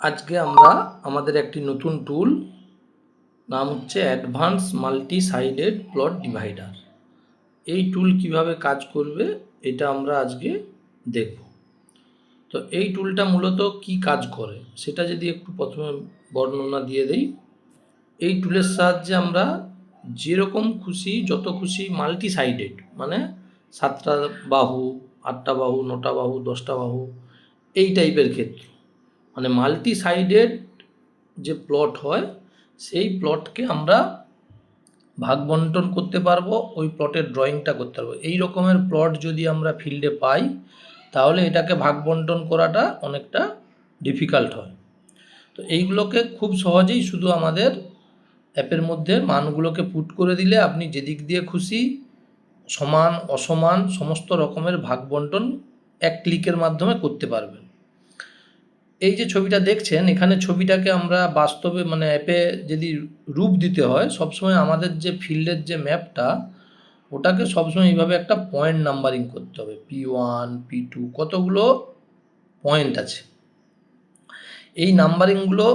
আজকে আমরা আমাদের একটি নতুন টুল নাম হচ্ছে advance multi sided plot divider. এই টুল কিভাবে কাজ করবে এটা আমরা আজকে দেখব। তো এই টুলটা মূলত কি কাজ করে সেটা যদি একটু প্রথমে বর্ণনা দিয়ে দেই। এই টুলের সাহায্যে আমরা যেরকম খুশি যত খুশি মাল্টি সাইডেড মানে 7টা বাহু, 8টা বাহু, 9টা বাহু, 10টা বাহু এই টাইপের ক্ষেত্র মানে মাল্টি সাইডেড যে প্লট হয় সেই প্লটকে আমরা ভাগ বন্টন করতে পারবো, ওই প্লটের ড্রয়িংটা করতে পারবো। এই রকমের প্লট যদি আমরা ফিল্ডে পাই তাহলে এটাকে ভাগ বন্টন করাটা অনেকটা ডিফিকাল্ট হয়। তো এইগুলোকে খুব সহজেই শুধু আমাদের অ্যাপের মধ্যে মানগুলোকে পুট করে দিলে আপনি যেদিক দিয়ে খুশি সমান অসমান সমস্ত রকমের ভাগ বন্টন এক ক্লিকের মাধ্যমে করতে পারবেন। এই যে ছবিটা দেখছেন এখানে ছবিটাকে আমরা বাস্তবে মানে অ্যাপে যদি রূপ দিতে হয় সবসময় আমাদের যে ফিল্ডের যে ম্যাপটা ওটাকে সবসময় এইভাবে একটা পয়েন্ট নাম্বারিং করতে হবে। P1 P2 কতগুলো পয়েন্ট আছে এই নাম্বারিংগুলো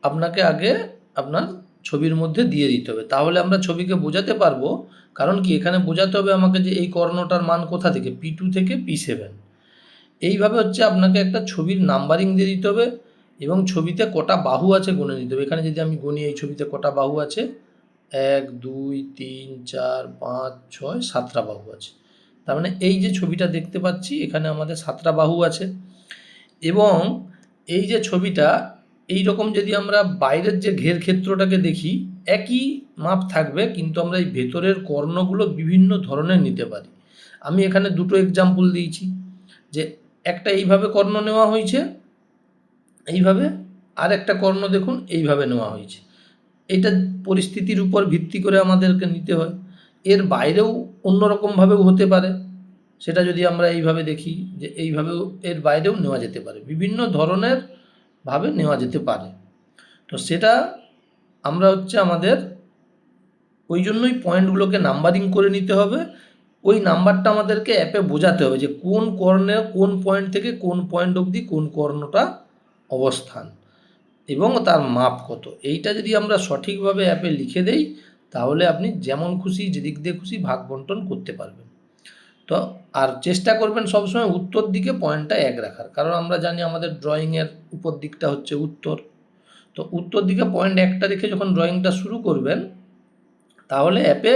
আপনাকে আগে আপনার ছবির মধ্যে দিয়ে দিতে হবে, তাহলে আমরা ছবিকে বোঝাতে পারবো। কারণ কি এখানে বোঝাতে হবে আমাকে যে এই কর্ণটার মান কোথা থেকে P2 থেকে P7। এইভাবে হচ্ছে আপনাকে একটা ছবির নাম্বারিং দিয়ে দিতে হবে এবং ছবিতে কটা বাহু আছে গুনে নিতে হবে। এখানে যদি আমি গুনি এই ছবিতে কটা বাহু আছে 1 2 3 4 5 6 7টা বাহু আছে। তার মানে এই যে ছবিটা দেখতে পাচ্ছি এখানে আমাদের 7টা বাহু আছে। এবং এই যে ছবিটা এই রকম যদি আমরা বাইরের যে ঘের ক্ষেত্রটাকে দেখি একই মাপ থাকবে, কিন্তু আমরা এই ভেতরের কর্ণগুলো বিভিন্ন ধরনের নিতে পারি। আমি এখানে দুটো এক্সাম্পল দিয়েছি যে একটা এইভাবে কর্ণ নেওয়া হয়েছে এইভাবে, আর একটা কর্ণ দেখুন এইভাবে নেওয়া হয়েছে। এটা পরিস্থিতির উপর ভিত্তি করে আমাদেরকে নিতে হয়। এর বাইরেও অন্যরকমভাবেও হতে পারে, সেটা যদি আমরা এইভাবে দেখি যে এইভাবেও এর বাইরেও নেওয়া যেতে পারে, বিভিন্ন ধরনের ভাবে নেওয়া যেতে পারে। তো সেটা আমরা হচ্ছে আমাদের ওই জন্যই পয়েন্টগুলোকে নাম্বারিং করে নিতে হবে। ওই নাম্বারটা আমাদেরকে অ্যাপে বোঝাতে হবে যে কোন কর্ণে কোন পয়েন্ট থেকে কোন পয়েন্ট অবধি কোন কর্ণটা অবস্থান এবং তার মাপ কত। এইটা যদি আমরা সঠিকভাবে অ্যাপে লিখে দেই তাহলে আপনি যেমন খুশি যেদিক দিয়ে খুশি ভাগ বন্টন করতে পারবেন। তো আর চেষ্টা করবেন সবসময় উত্তর দিকে পয়েন্টটা এক রাখার, কারণ আমরা জানি আমাদের ড্রয়িংয়ের উপর দিকটা হচ্ছে উত্তর। তো উত্তর দিকে পয়েন্ট একটা রেখে যখন ড্রয়িংটা শুরু করবেন তাহলে অ্যাপে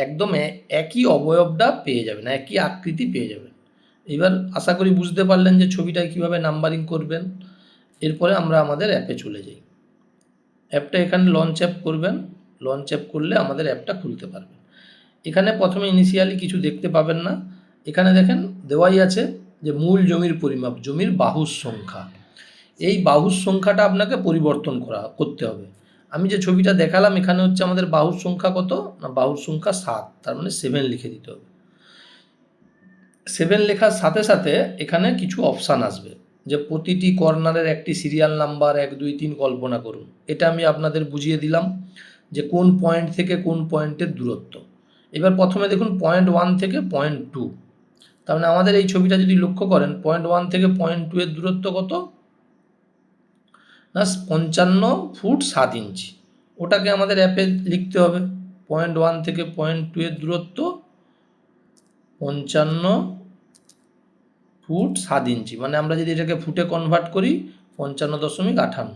একদম একই অবয়বটা পেয়ে যাবেন, একই আকৃতি পেয়ে যাবেন। এবার আশা করি বুঝতে পারলেন যে ছবিটা কীভাবে নাম্বারিং করবেন। এরপরে আমরা আমাদের অ্যাপে চলে যাই। অ্যাপটা এখানে লঞ্চ অ্যাপ করবেন, লঞ্চ অ্যাপ করলে আমাদের অ্যাপটা খুলতে পারবেন। এখানে প্রথমে ইনিশিয়ালি কিছু দেখতে পাবেন না। এখানে দেখেন দেওয়াই আছে যে মূল জমির পরিমাপ, জমির বাহুর সংখ্যা। এই বাহুর সংখ্যাটা আপনাকে পরিবর্তন করতে হবে। আমি যে ছবিটা দেখালাম এখানে হচ্ছে আমাদের বাহুর সংখ্যা কত না, বাহুর সংখ্যা 7, তার মানে 7 লিখে দিতে হবে। 7 লেখার সাথে সাথে এখানে কিছু অপশান আসবে যে প্রতিটি কর্নারের একটি সিরিয়াল নাম্বার 1 2 3 কল্পনা করুন। এটা আমি আপনাদের বুঝিয়ে দিলাম যে কোন পয়েন্ট থেকে কোন পয়েন্টের দূরত্ব। এবার প্রথমে দেখুন পয়েন্ট 1 থেকে পয়েন্ট 2, তার মানে আমাদের এই ছবিটা যদি লক্ষ্য করেন পয়েন্ট 1 থেকে পয়েন্ট 2 এর দূরত্ব কত না 55 ফুট 7 ইঞ্চি। ওটাকে আমাদের অ্যাপে লিখতে হবে পয়েন্ট 1 থেকে পয়েন্ট 2 এর দূরত্ব 55 ফুট 7 ইঞ্চি, মানে আমরা যদি এটাকে ফুটে কনভার্ট করি 55.58,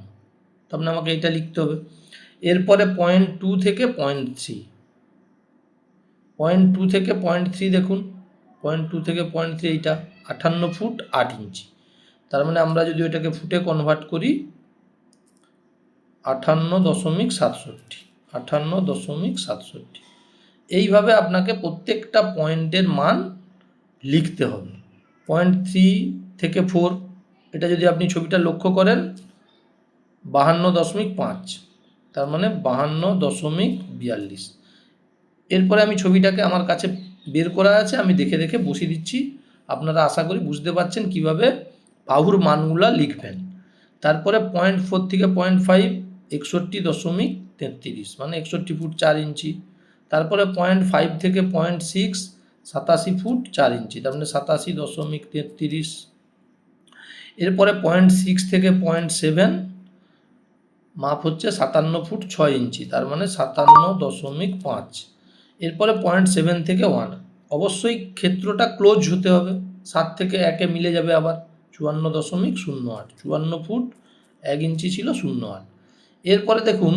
তার মানে আমাকে এটা লিখতে হবে। এরপরে পয়েন্ট 2 থেকে পয়েন্ট 3, পয়েন্ট 2 থেকে পয়েন্ট 3 দেখুন পয়েন্ট 2 থেকে পয়েন্ট 3 এইটা 58 ফুট 8 ইঞ্চি, তার মানে আমরা যদি ওইটাকে ফুটে কনভার্ট করি 58.67। এইভাবে আপনাকে প্রত্যেকটা পয়েন্টের মান লিখতে হবে। পয়েন্ট 3 থেকে 4 এটা যদি আপনি ছবিটা লক্ষ্য করেন 52.5, তার মানে 52.42। এরপরে আমি ছবিটাকে আমার কাছে বের করা আছে, আমি দেখে দেখে বসিয়ে দিচ্ছি। আপনারা আশা করি বুঝতে পারছেন কিভাবে বাহুর মানগুলা লিখবেন। তারপরে পয়েন্ট 4 থেকে পয়েন্ট 5 61.33, মানে 61 ফুট 4 ইঞ্চি। তারপরে পয়েন্ট 5 থেকে পয়েন্ট 6 87 ফুট 4 ইঞ্চি, তার মানে 87.33। এরপরে পয়েন্ট 6 থেকে পয়েন্ট 7 মাপ হচ্ছে 57 ফুট 6 ইঞ্চি, তার মানে 57.5। এরপরে 0.7 থেকে 1। অবশ্যই ক্ষেত্রটা ক্লোজ হতে হবে, 7 থেকে 1-এ মিলে যাবে আবার। 54.08, 54 ফুট 1 ইঞ্চি ছিল 08। এরপরে দেখুন,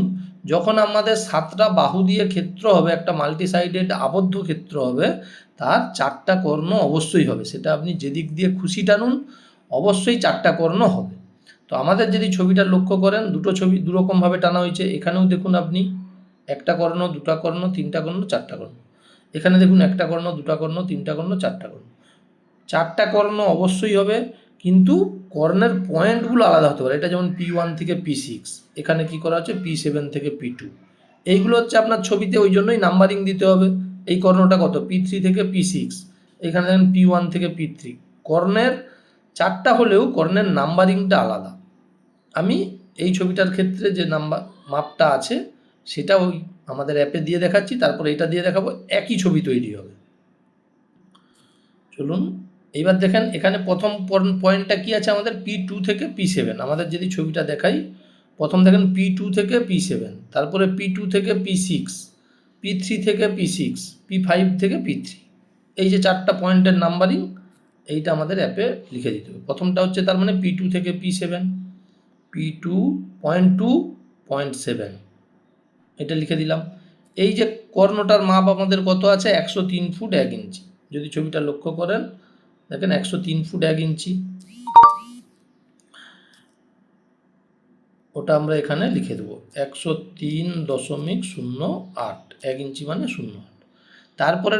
যখন আমাদের 7টা বাহু দিয়ে ক্ষেত্র হবে, একটা মাল্টি সাইডেড আবদ্ধ ক্ষেত্র হবে, তার 4টা কর্ণ অবশ্যই হবে। সেটা আপনি যেদিক দিয়ে খুশি টানুন, অবশ্যই 4টা কর্ণ হবে। তো আমাদের যদি ছবিটা লক্ষ্য করেন, দুটো ছবি দুরকমভাবে টানা হয়েছে। এখানেও দেখুন আপনি, একটা কর্ণ, দুটা কর্ণ, তিনটা কর্ণ, 4টা কর্ণ। এখানে দেখুন একটা কর্ণ, দুটা কর্ণ, তিনটা কর্ণ, 4টা কর্ণ। 4টা কর্ণ অবশ্যই হবে, কিন্তু কর্ণের পয়েন্টগুলো আলাদা হতে পারে। এটা যেমন P1 থেকে P6, এখানে কি করা হচ্ছে P7 থেকে P2। এইগুলো হচ্ছে আপনার ছবিতে, ওই জন্যই নাম্বারিং দিতে হবে। এই কর্ণটা কত, P3 থেকে P6, এখানে দেখেন P1 থেকে P3। কর্ণের 4টা হলেও কর্ণের নাম্বারিংটা আলাদা। আমি এই ছবিটার ক্ষেত্রে যে মাপটা আছে সেটা ওই আমাদের অ্যাপে দিয়ে দেখাচ্ছি, তারপরে এটা দিয়ে দেখাবো, একই ছবি তৈরি হবে। চলুন এইবার দেখেন, এখানে প্রথম পয়েন্টটা কি আছে আমাদের, P2 থেকে P7। আমাদের যদি ছবিটা দেখাই, প্রথম দেখেন P2 থেকে P7, তারপরে P2 থেকে P6, P3 থেকে P6, P5 থেকে P3। এই যে 4টা পয়েন্টের নাম্বারিং, এইটা আমাদের অ্যাপে লিখে দিতে হবে। প্রথমটা হচ্ছে তার মানে P2 থেকে P7, P2.2.7, এটা লিখে দিলাম। এই যে কর্ণটার মাপ আমাদের কত আছে, 103 ফুট 1 ইঞ্চি। যদি ছবিটা লক্ষ্য করেন, দেখেন 103 ফুট 1 ইঞ্চি, ওটা আমরা এখানে লিখে দেবো 103.08, 1 ইঞ্চি মানে 08। তারপরে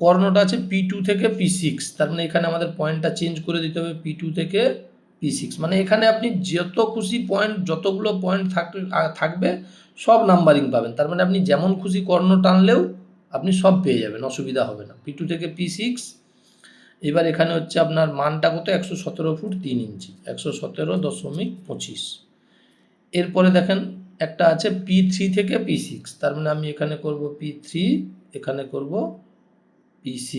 কর্ণটা আছে P2 থেকে P6, তার মানে এখানে আমাদের পয়েন্টটা চেঞ্জ করে দিতে হবে, P2 থেকে P6। মানে এখানে আপনি যত খুশি পয়েন্ট, যতগুলো পয়েন্ট থাকবে সব নাম্বারিং পাবেন। তার মানে আপনি যেমন খুশি কর্ণ টানলেও আপনি সব পেয়ে যাবেন, অসুবিধা হবে না। P2 থেকে P6। এবার এখানে হচ্ছে আপনার মানটা কত, 117 ফুট 3 ইঞ্চি, 117.25। এরপরে দেখেন একটা আছে P3 থেকে P6, তার মানে আমি এখানে করব P3, এখানে করব P6।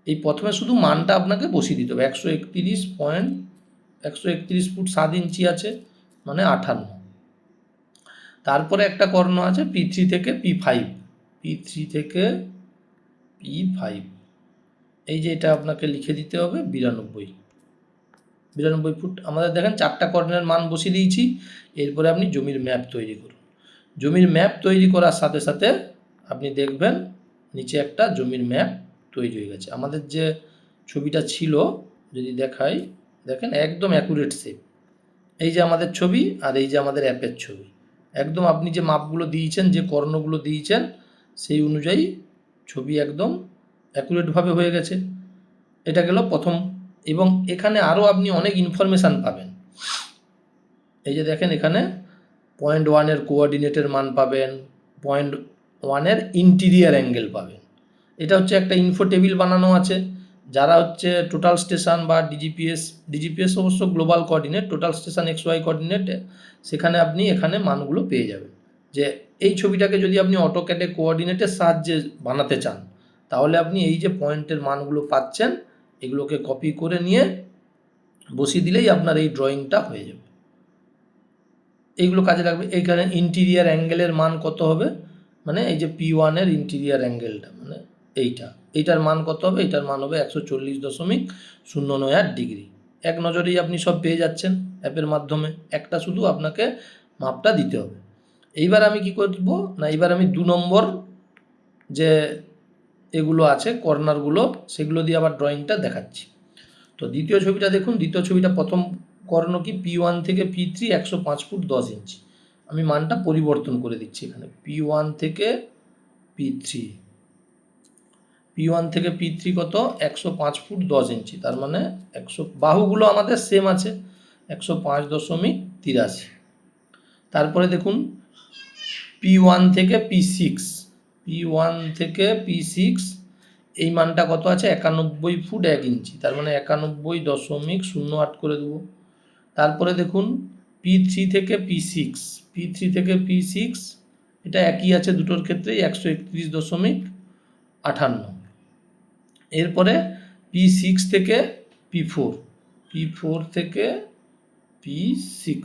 এই প্রথমে শুধু মানটা আপনাকে বসিয়ে দিতে হবে। 131 ফুট 7 ইঞ্চি আছে, মানে 58। তারপরে একটা কর্ণ আছে P3 থেকে P5, P3 থেকে P5, এই যে এটা আপনাকে লিখে দিতে হবে 92 ফুট। আমাদের দেখেন 4টা কর্ণের মান বসিয়ে দিয়েছি। এরপরে আপনি জমির ম্যাপ তৈরি করুন। জমির ম্যাপ তৈরি করার সাথে সাথে আপনি দেখবেন নিচে একটা জমির ম্যাপ তৈরি হয়ে গেছে। আমাদের যে ছবিটা ছিল যদি দেখাই, দেখেন একদম অ্যাকুরেট শেপ। এই যে আমাদের ছবি, আর এই যে আমাদের অ্যাপের ছবি, একদম আপনি যে মাপগুলো দিয়েছেন, যে কর্ণগুলো দিয়েছেন, সেই অনুযায়ী ছবি একদম অ্যাকুরেটভাবে হয়ে গেছে। এটা গেল প্রথম। এবং এখানে আরও আপনি অনেক ইনফরমেশান পাবেন। এই যে দেখেন এখানে 0.1-এর কোঅর্ডিনেটের মান পাবেন, 0.1-এর ইন্টিরিয়ার অ্যাঙ্গেল পাবেন। এটা হচ্ছে একটা ইনফো টেবিল বানানো আছে। যারা হচ্ছে টোটাল স্টেশন বা ডিজিপিএস অবশ্য global coordinate, total station XY coordinate, সেখানে আপনি এখানে মানগুলো পেয়ে যাবেন। যে এই ছবিটাকে যদি আপনি অটোক্যাডে কোঅর্ডিনেটের সাহায্যে বানাতে চান, তাহলে আপনি এই যে পয়েন্টের মানগুলো পাচ্ছেন, এগুলোকে কপি করে নিয়ে বসিয়ে দিলেই আপনার এই ড্রয়িংটা হয়ে যাবে। এইগুলো কাজে লাগবে। এইখানে ইন্টিরিয়ার অ্যাঙ্গেলের মান কত হবে, মানে এই যে P1-এর ইন্টিরিয়ার অ্যাঙ্গেলটা, মানে এইটার মান কত হবে, এইটার মান হবে 140.098 ডিগ্রি। এক নজরেই আপনি সব পেয়ে যাচ্ছেন অ্যাপের মাধ্যমে, একটা শুধু আপনাকে মাপটা দিতে হবে। এইবার আমি কি করব না, এইবার আমি 2 নম্বর যে এগুলো আছে কর্নারগুলো, সেগুলো দিয়ে আবার ড্রয়িংটা দেখাচ্ছি। তো দ্বিতীয় ছবিটা দেখুন। দ্বিতীয় ছবিটা প্রথম কর্ণ কি P1 থেকে P3 105 ফুট 10 ইঞ্চি। আমি মানটা পরিবর্তন করে দিচ্ছি এখানে, P1 থেকে P3, P1 থেকে P3 কত, 105 ফুট 10 ইঞ্চি, তার মানে 100, বাহুগুলো আমাদের সেম আছে, 105.83। তারপরে দেখুন P1 থেকে P6, P1 থেকে P6 এই মানটা কত আছে, 91 ফুট 1 ইঞ্চি, তার মানে 91.08 করে দেবো। তারপরে দেখুন P3 থেকে P6, P3 থেকে P6 এটা একই আছে দুটোর ক্ষেত্রেই, 131.58। এরপরে P6 থেকে P4, P4 থেকে P6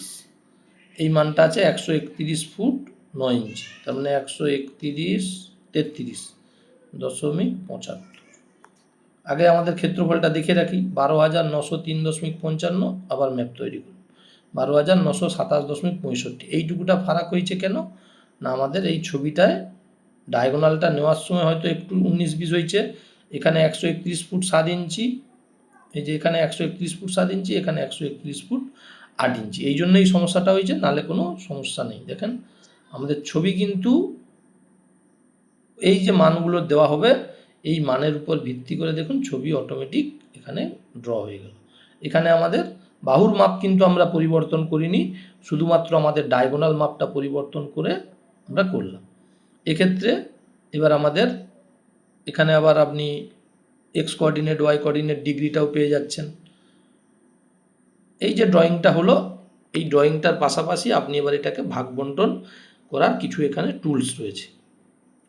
এই মানটা আছে 131 ফুট 9 ইঞ্চি, তার মানে 131.33.75। আগে আমাদের ক্ষেত্রফলটা দেখে রাখি, 12,903.55, আবার ম্যাপ তৈরি করুন 12,927.65। এইটুকুটা ফারাক হয়েছে কেন না, আমাদের এই ছবিটায় ডায়াগোনালটা নেওয়ার সময় হয়তো একটু 19-20 হয়েছে। এখানে 131 ফুট 7 ইঞ্চি, এই যে এখানে 131 ফুট 7 ইঞ্চি, এখানে 131 ফুট 8 ইঞ্চি, এই জন্য এই সমস্যাটা হয়েছে, নাহলে কোনো সমস্যা নেই। দেখেন আমাদের ছবি কিন্তু এই যে মানগুলো দেওয়া হবে, এই মানের উপর ভিত্তি করে দেখুন ছবি অটোমেটিক এখানে ড্র হয়ে গেল। এখানে আমাদের বাহুর মাপ কিন্তু আমরা পরিবর্তন করিনি, শুধুমাত্র আমাদের ডায়াগোনাল মাপটা পরিবর্তন করে আমরা করলাম। এক্ষেত্রে এবার আমাদের এখানে আবার আপনি এক্স কোঅর্ডিনেট, ওয়াই কোঅর্ডিনেট, ডিগ্রিটাও পেয়ে যাচ্ছেন। এই যে ড্রয়িংটা হলো, এই ড্রয়িংটার পাশাপাশি আপনি এবার এটাকে ভাগ বন্টন করার কিছু এখানে টুলস রয়েছে।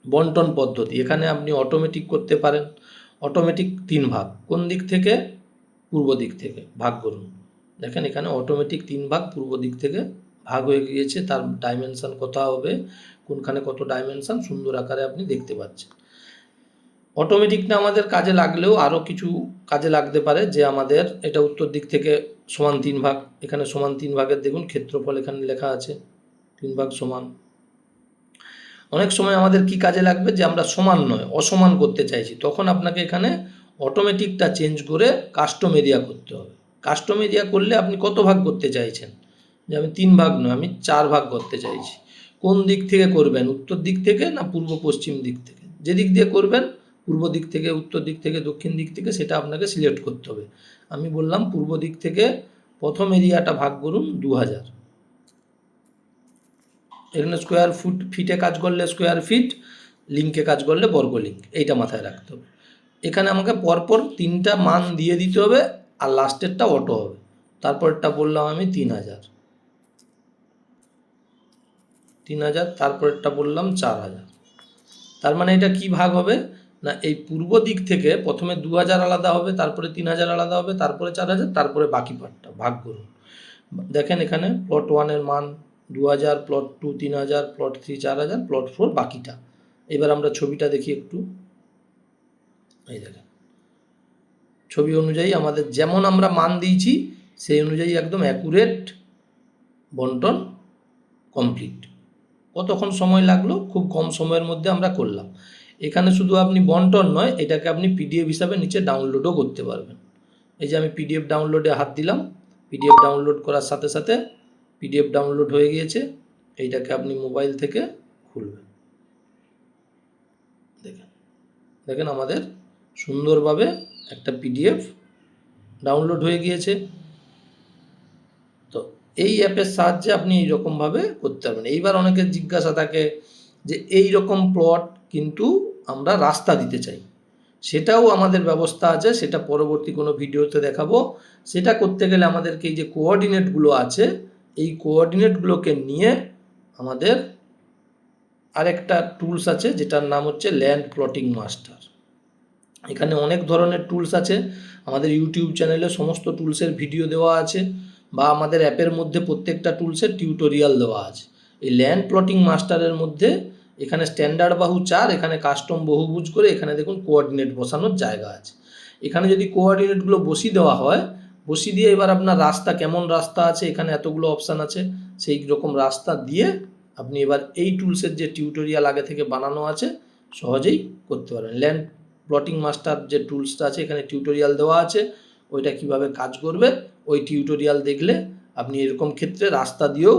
বন্টন পদ্ধতি এখানে আপনি অটোমেটিক করতে পারেন। অটোমেটিক 3 ভাগ, কোন দিক থেকে? পূর্ব দিক থেকে ভাগ করুন। দেখেন এখানে অটোমেটিক 3 ভাগ পূর্ব দিক থেকে ভাগ হয়ে গিয়েছে, তার ডাইমেনশন কত হবে, কোনখানে কত ডাইমেনশন সুন্দর আকারে আপনি দেখতে পাচ্ছেন। অটোমেটিকটা আমাদের কাজে লাগলেও আরও কিছু কাজে লাগতে পারে, যে আমাদের এটা উত্তর দিক থেকে সমান 3 ভাগ, এখানে সমান 3 ভাগের দেখুন ক্ষেত্রফল এখানে লেখা আছে 3 ভাগ সমান। অনেক সময় আমাদের কি কাজে লাগবে, যে আমরা সমান নয় অসমান করতে চাইছি, তখন আপনাকে এখানে অটোমেটিকটা চেঞ্জ করে কাস্টম এরিয়া করতে হবে। কাস্টম এরিয়া করলে আপনি কত ভাগ করতে চাইছেন, যে আমি 3 ভাগ নয় আমি 4 ভাগ করতে চাইছি। কোন দিক থেকে করবেন, উত্তর দিক থেকে না পূর্ব পশ্চিম দিক থেকে? যে দিক দিয়ে করবেন, পূর্ব দিক থেকে, উত্তর দিক থেকে, দক্ষিণ দিক থেকে, সেটা আপনাকে সিলেক্ট করতে হবে। আমি বললাম পূর্ব দিক থেকে প্রথম এরিয়াটা ভাগ করুন 2000। এখানে স্কোয়ার ফুট ফিটে কাজ করলে স্কোয়ার ফিট, লিঙ্কে কাজ করলে বর্গ লিঙ্ক, এইটা মাথায় রাখতে হবে। এখানে আমাকে পরপর 3টা মান দিয়ে দিতে হবে, আর লাস্টেরটা অটো হবে। তারপরটা বললাম আমি 3000, তারপরেরটা বললাম 4000। তার মানে এটা কি ভাগ হবে না, এই পূর্ব দিক থেকে প্রথমে 2000 আলাদা হবে, তারপরে 3000 আলাদা হবে, তারপরে 4000, তারপরে বাকি পার্টটা ভাগ করুন। দেখেন এখানে প্লট 1 এর মান 2000, প্লট 2 3000, প্লট 3 4000, প্লট 4 বাকিটা। এবার আমরা ছবিটা দেখি একটু। এই দেখেন ছবি অনুযায়ী আমাদের যেমন আমরা মান দিয়েছি সেই অনুযায়ী একদম অ্যাকুরেট বন্টন কমপ্লিট। কতক্ষণ সময় লাগলো, খুব কম সময়ের মধ্যে আমরা করলাম। এখানে শুধু আপনি বন্টন নয়, এটাকে আপনি পিডিএফ হিসাবে নিচে ডাউনলোডও করতে পারবেন। এই যে আমি পিডিএফ ডাউনলোডে হাত দিলাম, পিডিএফ ডাউনলোড করার সাথে সাথে পিডিএফ ডাউনলোড হয়ে গিয়েছে। এইটাকে আপনি মোবাইল থেকে খুলবেন। দেখেন দেখেন আমাদের সুন্দরভাবে একটা পিডিএফ ডাউনলোড হয়ে গিয়েছে। তো এই অ্যাপের সাহায্যে আপনি এইরকমভাবে করতে পারবেন। এইবার অনেকের জিজ্ঞাসা থাকে যে এই রকম প্লট কিন্তু আমরা রাস্তা দিতে চাই, সেটাও আমাদের ব্যবস্থা আছে, সেটা পরবর্তী কোনো ভিডিওতে দেখাবো। সেটা করতে গেলে আমাদেরকে এই যে কোঅর্ডিনেটগুলো আছে, এই কোঅর্ডিনেটগুলোকে নিয়ে আমাদের আরেকটা টুলস আছে যেটার নাম হচ্ছে ল্যান্ড প্লটিং মাস্টার। এখানে অনেক ধরনের টুলস আছে, আমাদের ইউটিউব চ্যানেলে সমস্ত টুলসের ভিডিও দেওয়া আছে, বা আমাদের অ্যাপের মধ্যে প্রত্যেকটা টুলসের টিউটোরিয়াল দেওয়া আছে। এই ল্যান্ড প্লটিং মাস্টারের মধ্যে এখানে স্ট্যান্ডার্ড বাহু 4, এখানে কাস্টম বহুভুজ করে, এখানে দেখুন কোঅর্ডিনেট বসানোর জায়গা আছে। এখানে যদি কোঅর্ডিনেটগুলো বসিয়ে দেওয়া হয়, বসিয়ে দিয়ে এবার আপনার রাস্তা কেমন রাস্তা আছে, এখানে এতগুলো অপশান আছে, সেই রকম রাস্তা দিয়ে আপনি এবার এই টুলসের যে টিউটোরিয়াল আগে থেকে বানানো আছে সহজেই করতে পারবেন। ল্যান্ড প্লটিং মাস্টার যে টুলসটা আছে এখানে টিউটোরিয়াল দেওয়া আছে, ওইটা কিভাবে কাজ করবে ওই টিউটোরিয়াল দেখলে আপনি এরকম ক্ষেত্রে রাস্তা দিয়েও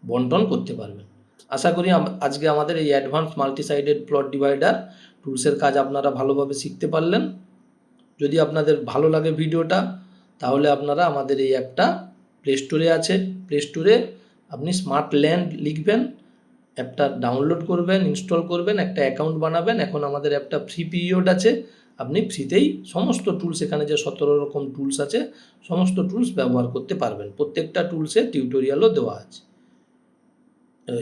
বন্টন করতে পারবেন। আশা করি আজকে আমাদের এই অ্যাডভান্স মাল্টিসাইডেড প্লট ডিভাইডার টুলসের কাজ আপনারা ভালোভাবে শিখতে পারলেন। যদি আপনাদের ভালো লাগে ভিডিওটা, তাহলে আপনারা আমাদের এই অ্যাপটা প্লে স্টোরে আছে, প্লে স্টোরে আপনি স্মার্ট ল্যান্ড লিখবেন, অ্যাপটা ডাউনলোড করবেন, ইনস্টল করবেন, একটা অ্যাকাউন্ট বানাবেন। এখন আমাদের অ্যাপটা ফ্রি পিরিয়ড আছে, আপনি ফ্রিতেই সমস্ত টুলস, এখানে যে 17 রকম টুলস আছে সমস্ত টুলস ব্যবহার করতে পারবেন। প্রত্যেকটা টুলসে টিউটোরিয়ালও দেওয়া আছে।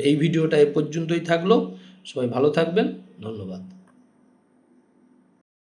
এই ভিডিওটা এ পর্যন্তই থাকলো, সবাই ভালো থাকবেন, ধন্যবাদ।